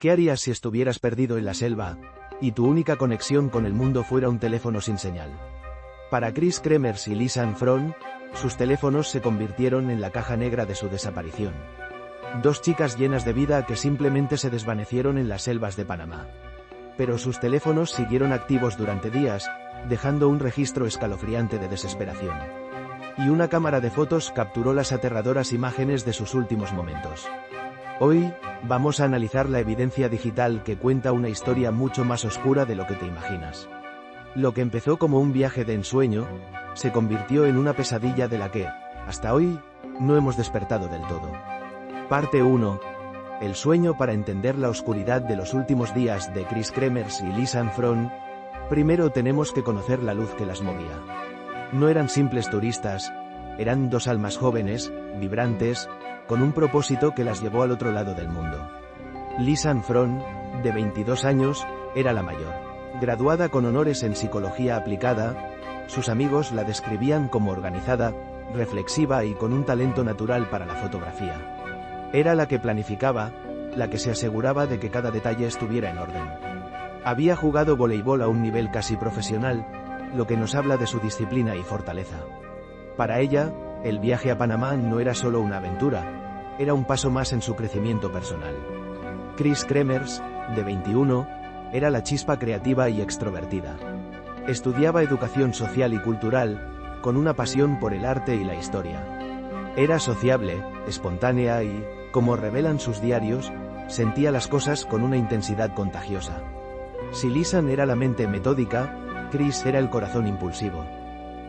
¿Qué harías si estuvieras perdido en la selva, y tu única conexión con el mundo fuera un teléfono sin señal? Para Chris Kremers y Lisanne Frohn, sus teléfonos se convirtieron en la caja negra de su desaparición. Dos chicas llenas de vida que simplemente se desvanecieron en las selvas de Panamá. Pero sus teléfonos siguieron activos durante días, dejando un registro escalofriante de desesperación. Y una cámara de fotos capturó las aterradoras imágenes de sus últimos momentos. Hoy, vamos a analizar la evidencia digital que cuenta una historia mucho más oscura de lo que te imaginas. Lo que empezó como un viaje de ensueño, se convirtió en una pesadilla de la que, hasta hoy, no hemos despertado del todo. Parte 1. El sueño para entender la oscuridad de los últimos días de Chris Kremers y Lisanne Frohn. Primero tenemos que conocer la luz que las movía. No eran simples turistas, eran dos almas jóvenes, vibrantes, con un propósito que las llevó al otro lado del mundo. Lisanne Frohn, de 22 años, era la mayor. Graduada con honores en psicología aplicada, sus amigos la describían como organizada, reflexiva y con un talento natural para la fotografía. Era la que planificaba, la que se aseguraba de que cada detalle estuviera en orden. Había jugado voleibol a un nivel casi profesional, lo que nos habla de su disciplina y fortaleza. Para ella, el viaje a Panamá no era solo una aventura, era un paso más en su crecimiento personal. Chris Kremers, de 21, era la chispa creativa y extrovertida. Estudiaba educación social y cultural, con una pasión por el arte y la historia. Era sociable, espontánea y, como revelan sus diarios, sentía las cosas con una intensidad contagiosa. Si Lisanne era la mente metódica, Chris era el corazón impulsivo.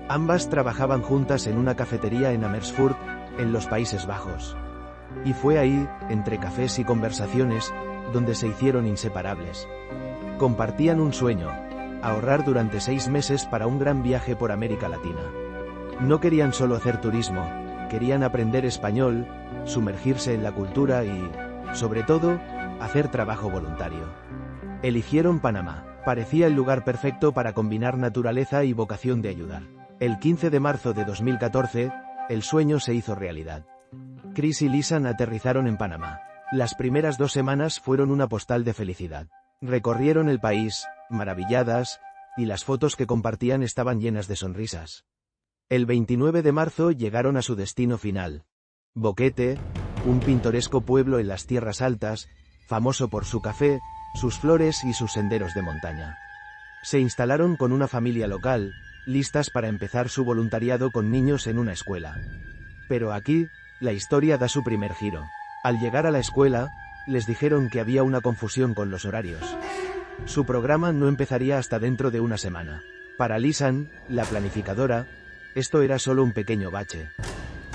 Ambas trabajaban juntas en una cafetería en Amersfoort, en los Países Bajos. Y fue ahí, entre cafés y conversaciones, donde se hicieron inseparables. Compartían un sueño: ahorrar durante 6 meses para un gran viaje por América Latina. No querían solo hacer turismo, querían aprender español, sumergirse en la cultura y, sobre todo, hacer trabajo voluntario. Eligieron Panamá. Parecía el lugar perfecto para combinar naturaleza y vocación de ayudar. El 15 de marzo de 2014, el sueño se hizo realidad. Chris y Lisanne aterrizaron en Panamá. Las primeras 2 semanas fueron una postal de felicidad. Recorrieron el país, maravilladas, y las fotos que compartían estaban llenas de sonrisas. El 29 de marzo llegaron a su destino final. Boquete, un pintoresco pueblo en las tierras altas, famoso por su café, sus flores y sus senderos de montaña. Se instalaron con una familia local, listas para empezar su voluntariado con niños en una escuela. Pero aquí, la historia da su primer giro. Al llegar a la escuela, les dijeron que había una confusión con los horarios. Su programa no empezaría hasta dentro de una semana. Para Lisanne, la planificadora, esto era solo un pequeño bache.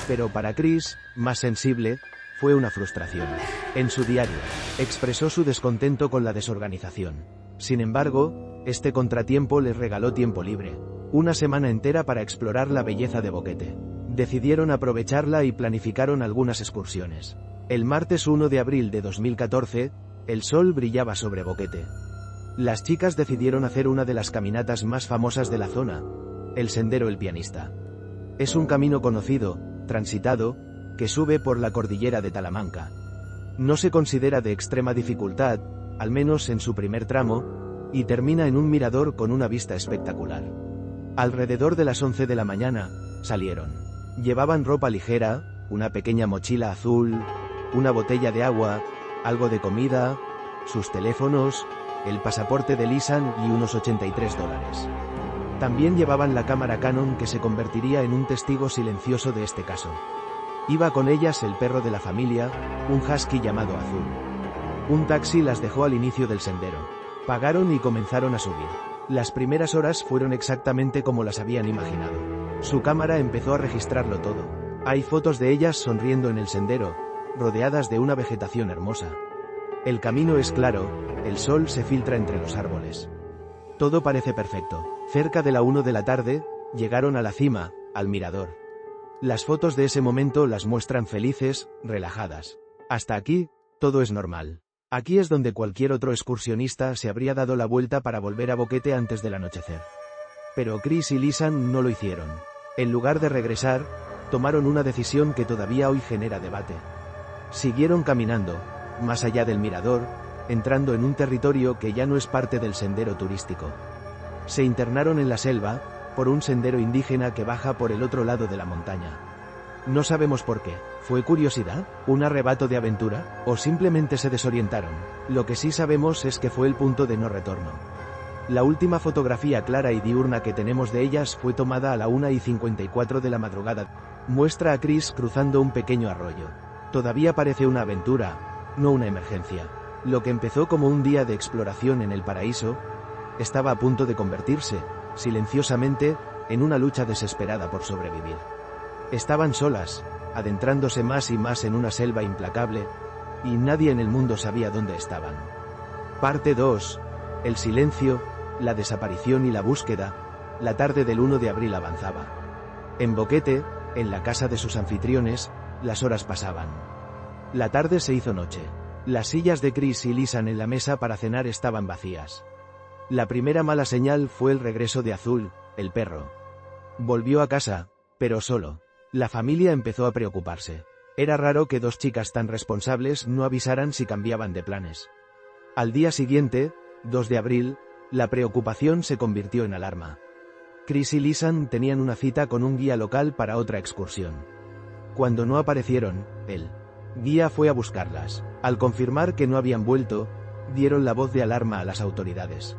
Pero para Chris, más sensible, fue una frustración. En su diario, expresó su descontento con la desorganización. Sin embargo, este contratiempo les regaló tiempo libre. Una semana entera para explorar la belleza de Boquete. Decidieron aprovecharla y planificaron algunas excursiones. El martes 1 de abril de 2014, el sol brillaba sobre Boquete. Las chicas decidieron hacer una de las caminatas más famosas de la zona, el Sendero El Pianista. Es un camino conocido, transitado, que sube por la cordillera de Talamanca. No se considera de extrema dificultad, al menos en su primer tramo, y termina en un mirador con una vista espectacular. Alrededor de las 11 de la mañana, salieron. Llevaban ropa ligera, una pequeña mochila azul, una botella de agua, algo de comida, sus teléfonos, el pasaporte de Lisanne y unos $83. También llevaban la cámara Canon que se convertiría en un testigo silencioso de este caso. Iba con ellas el perro de la familia, un husky llamado Azul. Un taxi las dejó al inicio del sendero. Pagaron y comenzaron a subir. Las primeras horas fueron exactamente como las habían imaginado. Su cámara empezó a registrarlo todo. Hay fotos de ellas sonriendo en el sendero, rodeadas de una vegetación hermosa. El camino es claro, el sol se filtra entre los árboles. Todo parece perfecto. Cerca de la 1 de la tarde, llegaron a la cima, al mirador. Las fotos de ese momento las muestran felices, relajadas. Hasta aquí, todo es normal. Aquí es donde cualquier otro excursionista se habría dado la vuelta para volver a Boquete antes del anochecer. Pero Chris y Lisanne no lo hicieron. En lugar de regresar, tomaron una decisión que todavía hoy genera debate. Siguieron caminando, más allá del mirador, entrando en un territorio que ya no es parte del sendero turístico. Se internaron en la selva, por un sendero indígena que baja por el otro lado de la montaña. No sabemos por qué. ¿Fue curiosidad? ¿Un arrebato de aventura? ¿O simplemente se desorientaron? Lo que sí sabemos es que fue el punto de no retorno. La última fotografía clara y diurna que tenemos de ellas fue tomada a la 1:54 de la madrugada. Muestra a Chris cruzando un pequeño arroyo. Todavía parece una aventura, no una emergencia. Lo que empezó como un día de exploración en el paraíso, estaba a punto de convertirse, silenciosamente, en una lucha desesperada por sobrevivir. Estaban solas, adentrándose más y más en una selva implacable, y nadie en el mundo sabía dónde estaban. Parte 2. El silencio, la desaparición y la búsqueda. La tarde del 1 de abril avanzaba. En Boquete, en la casa de sus anfitriones, las horas pasaban. La tarde se hizo noche. Las sillas de Chris y Lisan en la mesa para cenar estaban vacías. La primera mala señal fue el regreso de Azul, el perro. Volvió a casa, pero solo. La familia empezó a preocuparse. Era raro que dos chicas tan responsables no avisaran si cambiaban de planes. Al día siguiente, 2 de abril, la preocupación se convirtió en alarma. Chris y Lisan tenían una cita con un guía local para otra excursión. Cuando no aparecieron, el guía fue a buscarlas. Al confirmar que no habían vuelto, dieron la voz de alarma a las autoridades.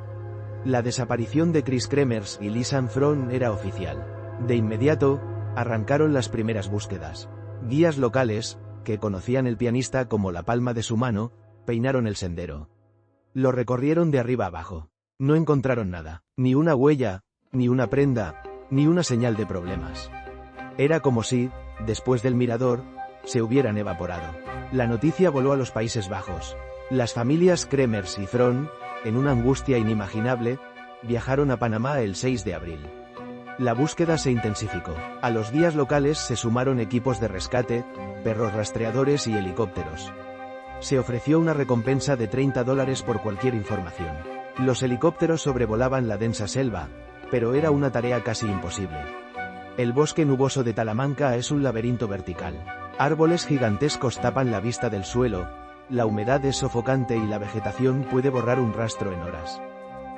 La desaparición de Chris Kremers y Lisan Fron era oficial. De inmediato, arrancaron las primeras búsquedas. Guías locales, que conocían el pianista como la palma de su mano, peinaron el sendero. Lo recorrieron de arriba abajo. No encontraron nada, ni una huella, ni una prenda, ni una señal de problemas. Era como si, después del mirador, se hubieran evaporado. La noticia voló a los Países Bajos. Las familias Kremers y Fron, en una angustia inimaginable, viajaron a Panamá el 6 de abril. La búsqueda se intensificó. A los guías locales se sumaron equipos de rescate, perros rastreadores y helicópteros. Se ofreció una recompensa de $30 por cualquier información. Los helicópteros sobrevolaban la densa selva, pero era una tarea casi imposible. El bosque nuboso de Talamanca es un laberinto vertical. Árboles gigantescos tapan la vista del suelo, la humedad es sofocante y la vegetación puede borrar un rastro en horas.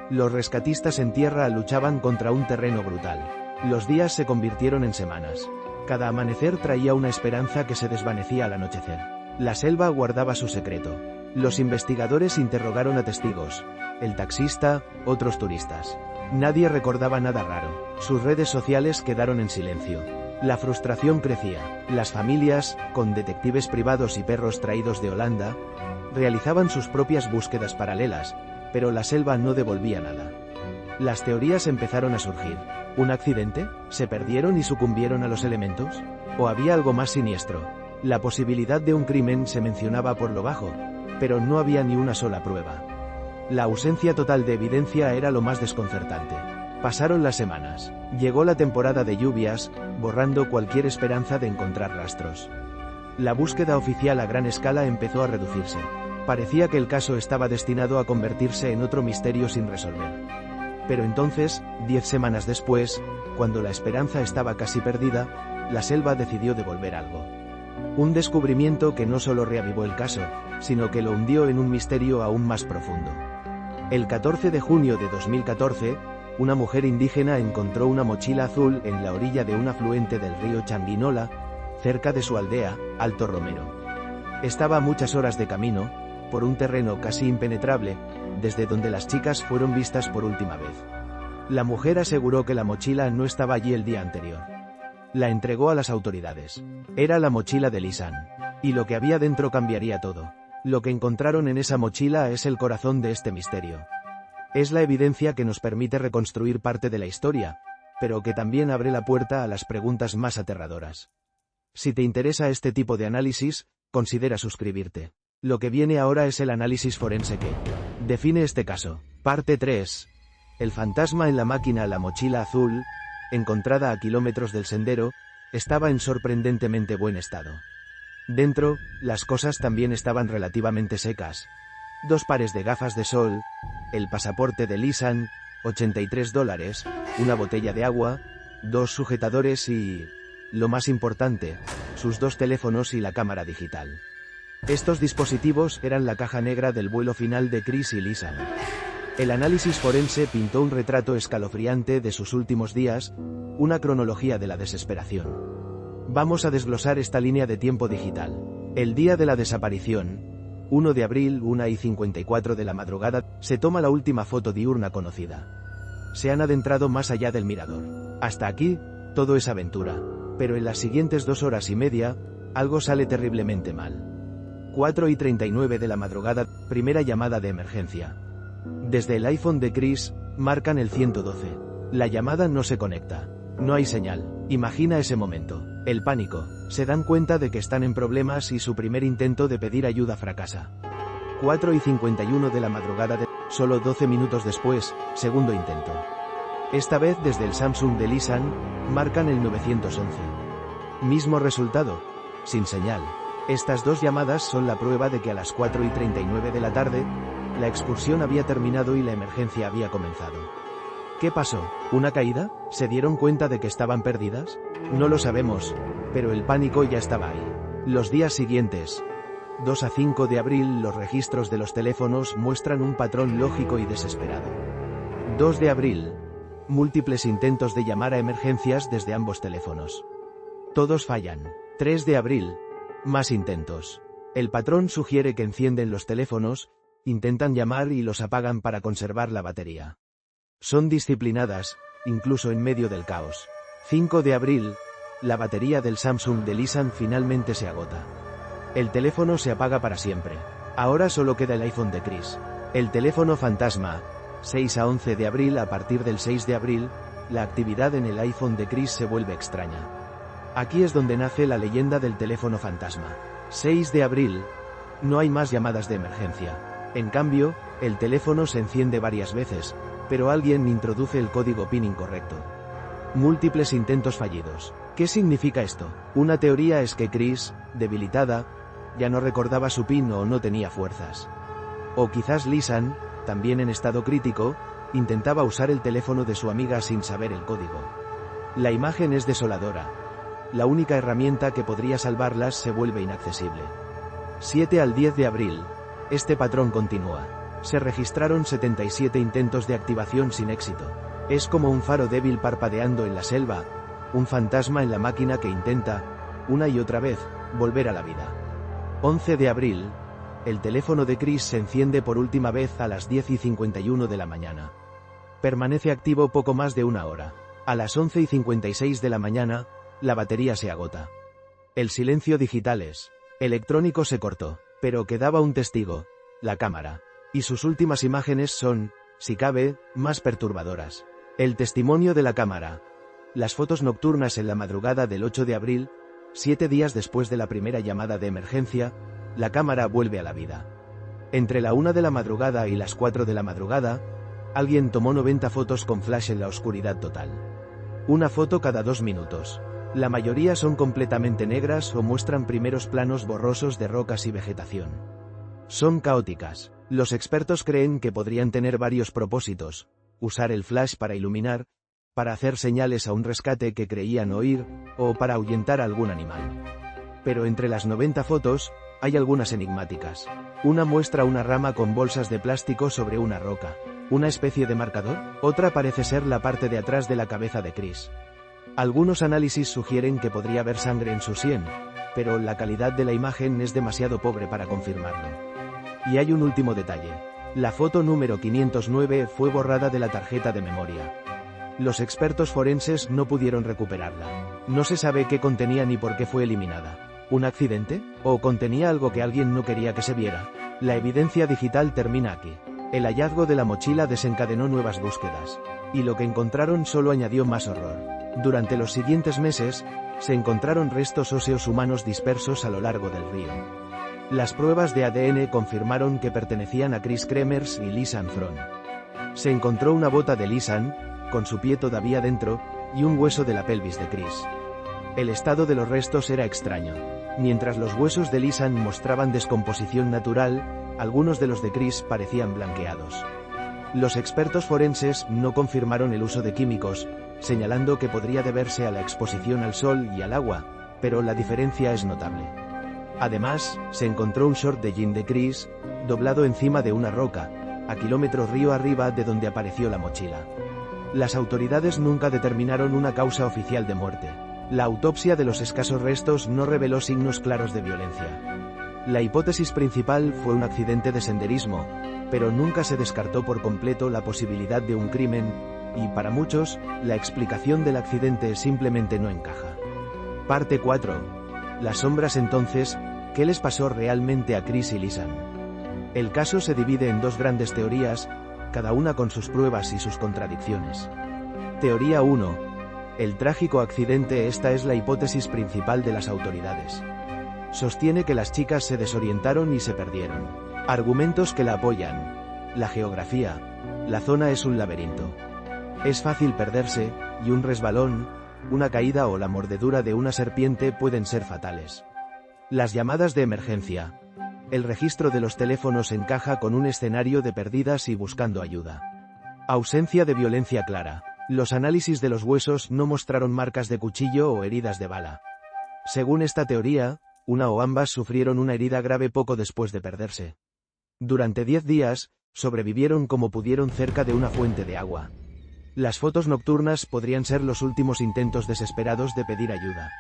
Los rescatistas en tierra luchaban contra un terreno brutal. Los días se convirtieron en semanas. Cada amanecer traía una esperanza que se desvanecía al anochecer. La selva guardaba su secreto. Los investigadores interrogaron a testigos, el taxista, otros turistas. Nadie recordaba nada raro. Sus redes sociales quedaron en silencio. La frustración crecía. Las familias, con detectives privados y perros traídos de Holanda, realizaban sus propias búsquedas paralelas, pero la selva no devolvía nada. Las teorías empezaron a surgir. ¿Un accidente? ¿Se perdieron y sucumbieron a los elementos? ¿O había algo más siniestro? La posibilidad de un crimen se mencionaba por lo bajo, pero no había ni una sola prueba. La ausencia total de evidencia era lo más desconcertante. Pasaron las semanas. Llegó la temporada de lluvias, borrando cualquier esperanza de encontrar rastros. La búsqueda oficial a gran escala empezó a reducirse. Parecía que el caso estaba destinado a convertirse en otro misterio sin resolver. Pero entonces, 10 semanas después, cuando la esperanza estaba casi perdida, la selva decidió devolver algo. Un descubrimiento que no solo reavivó el caso, sino que lo hundió en un misterio aún más profundo. El 14 de junio de 2014, una mujer indígena encontró una mochila azul en la orilla de un afluente del río Changuinola, cerca de su aldea, Alto Romero. Estaba a muchas horas de camino, por un terreno casi impenetrable, desde donde las chicas fueron vistas por última vez. La mujer aseguró que la mochila no estaba allí el día anterior. La entregó a las autoridades. Era la mochila de Lisan. Y lo que había dentro cambiaría todo. Lo que encontraron en esa mochila es el corazón de este misterio. Es la evidencia que nos permite reconstruir parte de la historia, pero que también abre la puerta a las preguntas más aterradoras. Si te interesa este tipo de análisis, considera suscribirte. Lo que viene ahora es el análisis forense que define este caso. Parte 3. El fantasma en la máquina. La mochila azul, encontrada a kilómetros del sendero, estaba en sorprendentemente buen estado. Dentro, las cosas también estaban relativamente secas. 2 pares de gafas de sol, el pasaporte de Lisan, $83, una botella de agua, 2 sujetadores y, lo más importante, sus 2 teléfonos y la cámara digital. Estos dispositivos eran la caja negra del vuelo final de Chris y Lisanne. El análisis forense pintó un retrato escalofriante de sus últimos días, una cronología de la desesperación. Vamos a desglosar esta línea de tiempo digital. El día de la desaparición, 1 de abril, 1:54 de la madrugada, se toma la última foto diurna conocida. Se han adentrado más allá del mirador. Hasta aquí, todo es aventura. Pero en las siguientes 2 horas y media, algo sale terriblemente mal. 4:39 de la madrugada, primera llamada de emergencia. Desde el iPhone de Chris, marcan el 112. La llamada no se conecta. No hay señal. Imagina ese momento. El pánico. Se dan cuenta de que están en problemas y su primer intento de pedir ayuda fracasa. 4:51 de la madrugada solo 12 minutos después, segundo intento. Esta vez desde el Samsung de Lisanne, marcan el 911. Mismo resultado. Sin señal. Estas 2 llamadas son la prueba de que a las 4:39 de la tarde, la excursión había terminado y la emergencia había comenzado. ¿Qué pasó? ¿Una caída? ¿Se dieron cuenta de que estaban perdidas? No lo sabemos, pero el pánico ya estaba ahí. Los días siguientes, 2 a 5 de abril, los registros de los teléfonos muestran un patrón lógico y desesperado. 2 de abril, múltiples intentos de llamar a emergencias desde ambos teléfonos. Todos fallan. 3 de abril, más intentos. El patrón sugiere que encienden los teléfonos, intentan llamar y los apagan para conservar la batería. Son disciplinadas, incluso en medio del caos. 5 de abril, la batería del Samsung de Lisanne finalmente se agota. El teléfono se apaga para siempre. Ahora solo queda el iPhone de Chris. El teléfono fantasma. 6 a 11 de abril. A partir del 6 de abril, la actividad en el iPhone de Chris se vuelve extraña. Aquí es donde nace la leyenda del teléfono fantasma. 6 de abril. No hay más llamadas de emergencia. En cambio, el teléfono se enciende varias veces, pero alguien introduce el código PIN incorrecto. Múltiples intentos fallidos. ¿Qué significa esto? Una teoría es que Chris, debilitada, ya no recordaba su PIN o no tenía fuerzas. O quizás Lisanne, también en estado crítico, intentaba usar el teléfono de su amiga sin saber el código. La imagen es desoladora. La única herramienta que podría salvarlas se vuelve inaccesible. 7 al 10 de abril. Este patrón continúa. Se registraron 77 intentos de activación sin éxito. Es como un faro débil parpadeando en la selva, un fantasma en la máquina que intenta, una y otra vez, volver a la vida. 11 de abril. El teléfono de Chris se enciende por última vez a las 10:51 de la mañana. Permanece activo poco más de 1 hora. A las 11:56 de la mañana, la batería se agota. El silencio digital electrónico se cortó, pero quedaba un testigo, la cámara. Y sus últimas imágenes son, si cabe, más perturbadoras. El testimonio de la cámara. Las fotos nocturnas en la madrugada del 8 de abril, 7 días después de la primera llamada de emergencia, la cámara vuelve a la vida. Entre la 1 de la madrugada y las 4 de la madrugada, alguien tomó 90 fotos con flash en la oscuridad total. Una foto cada 2 minutos. La mayoría son completamente negras o muestran primeros planos borrosos de rocas y vegetación. Son caóticas. Los expertos creen que podrían tener varios propósitos: usar el flash para iluminar, para hacer señales a un rescate que creían oír, o para ahuyentar a algún animal. Pero entre las 90 fotos, hay algunas enigmáticas. Una muestra una rama con bolsas de plástico sobre una roca, una especie de marcador. Otra parece ser la parte de atrás de la cabeza de Chris. Algunos análisis sugieren que podría haber sangre en su sien, pero la calidad de la imagen es demasiado pobre para confirmarlo. Y hay un último detalle. La foto número 509 fue borrada de la tarjeta de memoria. Los expertos forenses no pudieron recuperarla. No se sabe qué contenía ni por qué fue eliminada. ¿Un accidente? ¿O contenía algo que alguien no quería que se viera? La evidencia digital termina aquí. El hallazgo de la mochila desencadenó nuevas búsquedas. Y lo que encontraron solo añadió más horror. Durante los siguientes meses, se encontraron restos óseos humanos dispersos a lo largo del río. Las pruebas de ADN confirmaron que pertenecían a Chris Kremers y Lisanne Fron. Se encontró una bota de Lisanne, con su pie todavía dentro, y un hueso de la pelvis de Chris. El estado de los restos era extraño. Mientras los huesos de Lisanne mostraban descomposición natural, algunos de los de Chris parecían blanqueados. Los expertos forenses no confirmaron el uso de químicos, señalando que podría deberse a la exposición al sol y al agua, pero la diferencia es notable. Además, se encontró un short de jean de Chris, doblado encima de una roca, a kilómetros río arriba de donde apareció la mochila. Las autoridades nunca determinaron una causa oficial de muerte. La autopsia de los escasos restos no reveló signos claros de violencia. La hipótesis principal fue un accidente de senderismo, pero nunca se descartó por completo la posibilidad de un crimen, y para muchos, la explicación del accidente simplemente no encaja. Parte 4. Las sombras. Entonces, ¿qué les pasó realmente a Chris y Lisanne? El caso se divide en dos grandes teorías, cada una con sus pruebas y sus contradicciones. Teoría 1. El trágico accidente. Esta es la hipótesis principal de las autoridades. Sostiene que las chicas se desorientaron y se perdieron. Argumentos que la apoyan. La geografía. La zona es un laberinto. Es fácil perderse, y un resbalón, una caída o la mordedura de una serpiente pueden ser fatales. Las llamadas de emergencia. El registro de los teléfonos encaja con un escenario de perdidas y buscando ayuda. Ausencia de violencia clara. Los análisis de los huesos no mostraron marcas de cuchillo o heridas de bala. Según esta teoría, una o ambas sufrieron una herida grave poco después de perderse. Durante 10 días, sobrevivieron como pudieron cerca de una fuente de agua. Las fotos nocturnas podrían ser los últimos intentos desesperados de pedir ayuda.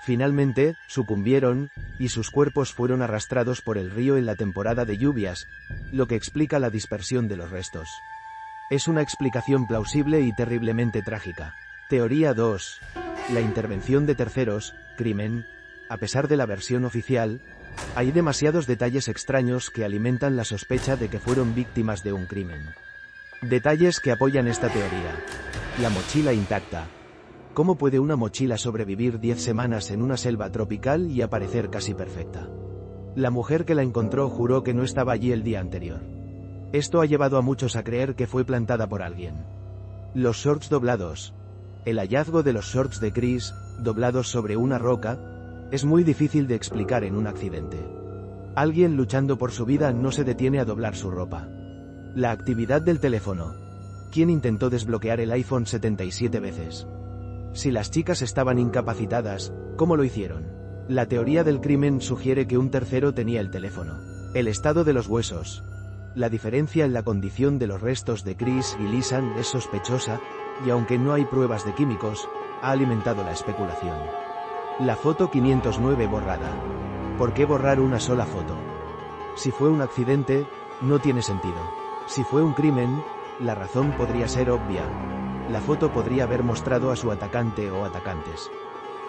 Finalmente, sucumbieron, y sus cuerpos fueron arrastrados por el río en la temporada de lluvias, lo que explica la dispersión de los restos. Es una explicación plausible y terriblemente trágica. Teoría 2. La intervención de terceros, crimen. A pesar de la versión oficial, hay demasiados detalles extraños que alimentan la sospecha de que fueron víctimas de un crimen. Detalles que apoyan esta teoría. La mochila intacta. ¿Cómo puede una mochila sobrevivir 10 semanas en una selva tropical y aparecer casi perfecta? La mujer que la encontró juró que no estaba allí el día anterior. Esto ha llevado a muchos a creer que fue plantada por alguien. Los shorts doblados. El hallazgo de los shorts de Chris, doblados sobre una roca, es muy difícil de explicar en un accidente. Alguien luchando por su vida no se detiene a doblar su ropa. La actividad del teléfono. ¿Quién intentó desbloquear el iPhone 77 veces? Si las chicas estaban incapacitadas, ¿cómo lo hicieron? La teoría del crimen sugiere que un tercero tenía el teléfono. El estado de los huesos. La diferencia en la condición de los restos de Chris y Lisanne es sospechosa, y aunque no hay pruebas de químicos, ha alimentado la especulación. La foto 509 borrada. ¿Por qué borrar una sola foto? Si fue un accidente, no tiene sentido. Si fue un crimen, la razón podría ser obvia. La foto podría haber mostrado a su atacante o atacantes.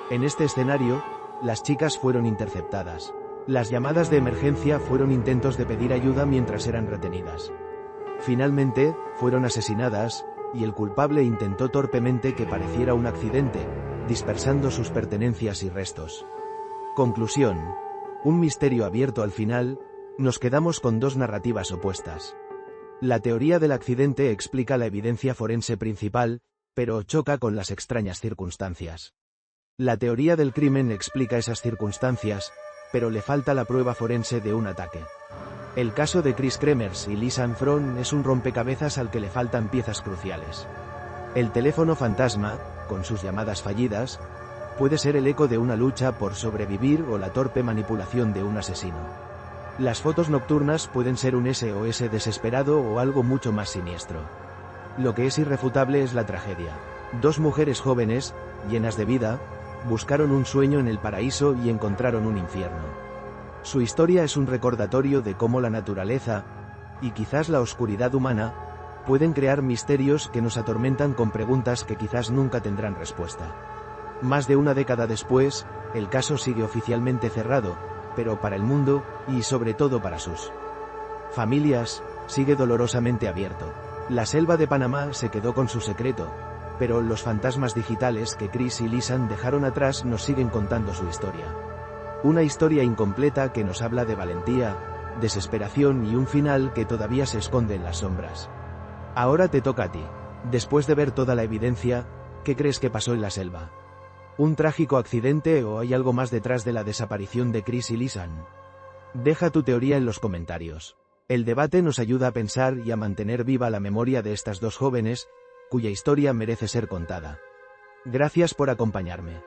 En este escenario, las chicas fueron interceptadas. Las llamadas de emergencia fueron intentos de pedir ayuda mientras eran retenidas. Finalmente, fueron asesinadas, y el culpable intentó torpemente que pareciera un accidente, dispersando sus pertenencias y restos. Conclusión. Un misterio abierto al final. Nos quedamos con dos narrativas opuestas. La teoría del accidente explica la evidencia forense principal, pero choca con las extrañas circunstancias. La teoría del crimen explica esas circunstancias, pero le falta la prueba forense de un ataque. El caso de Chris Kremers y Lisanne Fron es un rompecabezas al que le faltan piezas cruciales. El teléfono fantasma, con sus llamadas fallidas, puede ser el eco de una lucha por sobrevivir o la torpe manipulación de un asesino. Las fotos nocturnas pueden ser un SOS desesperado o algo mucho más siniestro. Lo que es irrefutable es la tragedia. Dos mujeres jóvenes, llenas de vida, buscaron un sueño en el paraíso y encontraron un infierno. Su historia es un recordatorio de cómo la naturaleza, y quizás la oscuridad humana, pueden crear misterios que nos atormentan con preguntas que quizás nunca tendrán respuesta. Más de una década después, el caso sigue oficialmente cerrado, pero para el mundo, y sobre todo para sus familias, sigue dolorosamente abierto. La selva de Panamá se quedó con su secreto, pero los fantasmas digitales que Chris y Lisanne dejaron atrás nos siguen contando su historia. Una historia incompleta que nos habla de valentía, desesperación y un final que todavía se esconde en las sombras. Ahora te toca a ti. Después de ver toda la evidencia, ¿qué crees que pasó en la selva? ¿Un trágico accidente o hay algo más detrás de la desaparición de Chris y Lisanne? Deja tu teoría en los comentarios. El debate nos ayuda a pensar y a mantener viva la memoria de estas dos jóvenes, cuya historia merece ser contada. Gracias por acompañarme.